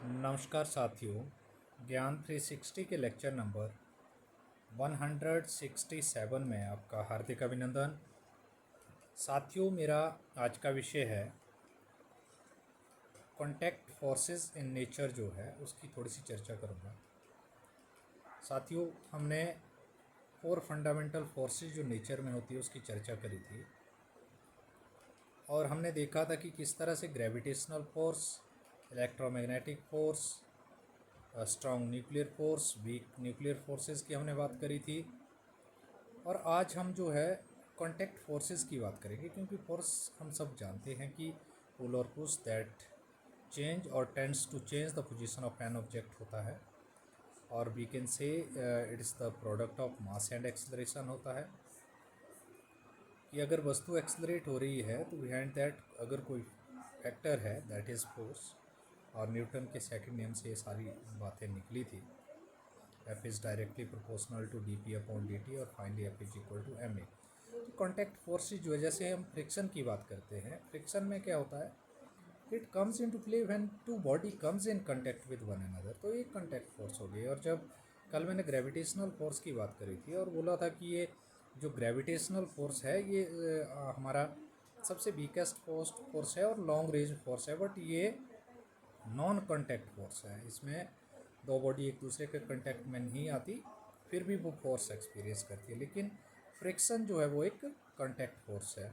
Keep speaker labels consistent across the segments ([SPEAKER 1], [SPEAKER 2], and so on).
[SPEAKER 1] नमस्कार साथियों। ज्ञान 360 के लेक्चर नंबर 167 में आपका हार्दिक अभिनंदन। साथियों, मेरा आज का विषय है कॉन्टैक्ट फोर्सेस इन नेचर, जो है उसकी थोड़ी सी चर्चा करूँगा। साथियों, हमने 4 फंडामेंटल फोर्सेस जो नेचर में होती है उसकी चर्चा करी थी और हमने देखा था कि किस तरह से gravitational force, electromagnetic force, strong nuclear force, weak nuclear forces की हमने बात करी थी। और आज हम जो है कॉन्टैक्ट फोर्सेस की बात करेंगे, क्योंकि फोर्स हम सब जानते हैं कि पुल और पुश दैट चेंज और tends to change the position of an object होता है, और we can say it is the product of mass and acceleration होता है। कि अगर वस्तु एक्सेलरेट हो रही है तो बिहाइंड दैट अगर कोई फैक्टर है दैट इज़ फोर्स, और न्यूटन के सेकंड नियम से ये सारी बातें निकली थी। F is directly proportional to D P upon D T, और finally F is equal to M A. तो कॉन्टैक्ट फोर्सेज जो है, जैसे हम फ्रिक्शन की बात करते हैं, फ्रिक्शन में क्या होता है, it comes into play when two body comes in contact with one another. तो ये कॉन्टैक्ट फोर्स हो गई। और जब कल मैंने ग्रेविटेशनल फोर्स की बात करी थी और बोला था कि ये जो ग्रेविटेशनल फोर्स है ये हमारा सबसे वीकेस्ट फोर्स है और लॉन्ग रेंज फोर्स है, बट ये नॉन कॉन्टैक्ट फोर्स है। इसमें दो बॉडी एक दूसरे के कॉन्टैक्ट में नहीं आती, फिर भी वो फोर्स एक्सपीरियंस करती है। लेकिन फ्रिक्शन जो है वो एक कॉन्टैक्ट फोर्स है।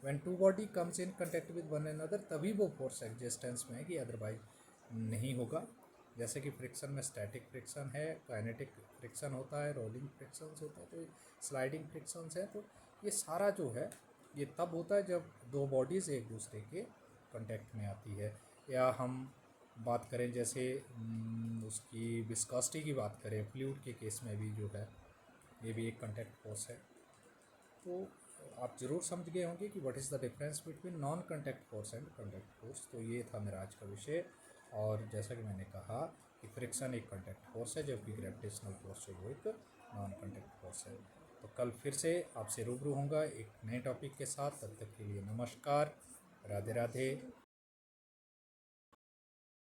[SPEAKER 1] When two body comes in contact with one another, तभी वो फोर्स एग्जिस्टेंस में है, कि अदरवाइज नहीं होगा। जैसे कि फ्रिक्शन में स्टैटिक फ्रिक्शन है, काइनेटिक फ्रिक्शन होता है, रोलिंग फ्रिक्शंस होता है, तो स्लाइडिंग फ्रिक्शंस है। तो ये सारा जो है ये तब होता है जब दो बॉडीज़ एक दूसरे के कॉन्टैक्ट में आती है। या हम बात करें जैसे उसकी विस्कोसिटी की बात करें, फ्लूइड के केस में भी जो है ये भी एक कॉन्टैक्ट फोर्स है। तो आप ज़रूर समझ गए होंगे कि what is the difference between non contact force and contact force. तो ये था मेरा आज का विषय। और जैसा कि मैंने कहा कि फ्रिक्शन एक कॉन्टैक्ट फोर्स है, जबकि ग्रेविटेशनल फोर्स जो वो एक नॉन कॉन्टैक्ट फोर्स है। तो कल फिर से आपसे रूबरू होऊंगा एक नए टॉपिक के साथ। तब तक के लिए नमस्कार, राधे राधे।